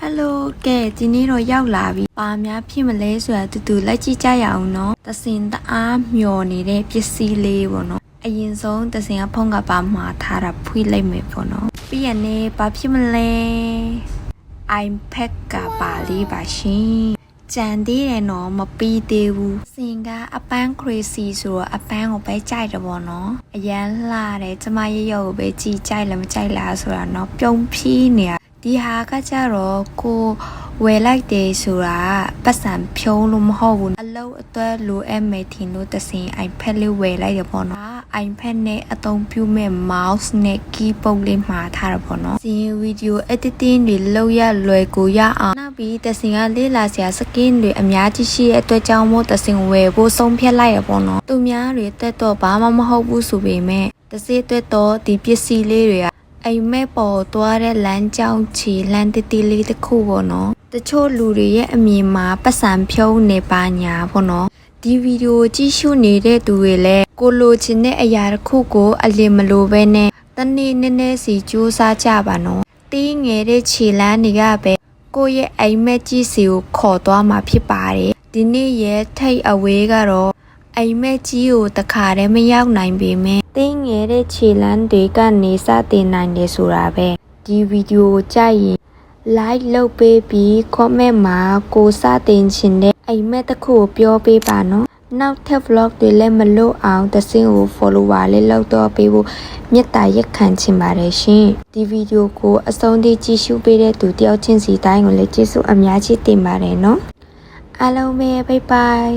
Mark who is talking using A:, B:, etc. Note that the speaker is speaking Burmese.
A: Hello ကဲဒီနေ့တော့ရောက်လာပြီ။ပါများဖြစ်မလဲဆိုတာတူလိုက်ကြည့်ကြရအောင်နော်။သစင်တအားမျောနေတဲ့ပစ္စည်းလေးပေါ့နော်။အရင်ဆုံးသစင်ကဖုံးကပါမှာထားတာဖွေးလိုက်မယ်ပေါ့နော်။ပြီးရနေဘာဖြစ်မလဲ။ iPad ကပါလေးပါရှင်။ကြံသေးတယ်နော်မပြီးသေးဘူး။စင်ကအပန်း crazy ဆိုတော့အပန်းကိုပဲကြိုက်တယ်ပေါ့နော်။အရန်လှတယ်ကျမရရုပ်ကိုပဲကြည့်ကြိုက်လည်းမကြိုက်လားဆိုတာနော်ပြုံးဖြီးနေဒီဟာကကြတော့ကိုဝယ်လိုက်တယ်ဆိုတာပတ်စံဖြုံးလို့မဟုတ်ဘူးအလုပ်အတွက်လိုအပ်မယ်ထင်လို့တစင် iPad လေးဝယ်လိုက်တယ်ပေါ့နော် iPad နဲ့အသုံးပြုမဲ့ mouse နဲ့ keyboard လေးမှာထားတာပေါ့နော်စီဗီဒီယို editing တွေလုပ်ရလွယ်ကူရအောင်နောက်ပြီးတစင်ကလေးလာစရာ skin တွေအများကြီးရှိတဲ့အတွက်ကြောင့်မို့တစင်ဝယ်ဖို့ဆုံးဖြတ်လိုက်ရပေါ့နော်သူများတွေတက်တော့ဘာမှမဟုတ်ဘူးဆိုပေမဲ့တစင်အတွက်တော့ဒီပစ္စည်းလေးတွေကအိမ်မက်ပေါ်သွားတဲ့လမ်းကြောင်းချီလမ်းတီလေးတစ်ခုပေါ့နော်တချို့လူတွေရဲ့အမြင်မှာပတ်စံဖြုံးနေပါညာပေါ့နော်ဒီဗီဒီယိုကြည့်ရှုနေတဲ့သူတွေလည်းကိုလိုချင်တဲ့အရာတစ်ခုကိုအလင်မလိုပဲနဲ့တနေ့နည်းနည်းစီစူးစမ်းကြပါနော်တီးငယ်တဲ့ခြေလမ်းတွေကပဲကိုရဲ့အိမ်မက်ကြီးစီကိုခေါ်သွားမှာဖြစ်ပါတယ်ဒီနေ့ရဲ့ထိတ်အဝေးကတော့အိမ်မက်ကြီးကိုတခါတည်းမရောက်နိုင်ပေမဲ့တင်းငယ်တဲ့ခြေလမ်းတွေကနေစတင်နိုင်တယ်ဆိုတာပဲဒီဗီဒီယိုကိုကြိုက်ရင် like လုပ်ပေးပြီး comment မှာကိုစတင်ချင်တဲ့အိမ်မက်တစ်ခုကိုပြောပေးပါနော်နောက်ထပ် vlog တွေလည်းမလို့အောင်တစင်းကို follower လေးလောက်တော့ပေးဖို့မေတ္တာရက်ခံချင်ပါတယ်ရှင်ဒီဗီဒီယိုကိုအဆုံးထိကြည့်ရှုပေးတဲ့သူတယောက်ချင်းစီတိုင်းကိုလည်းကျေးဇူးအများကြီးတင်ပါတယ်နော်အားလုံးပဲ bye bye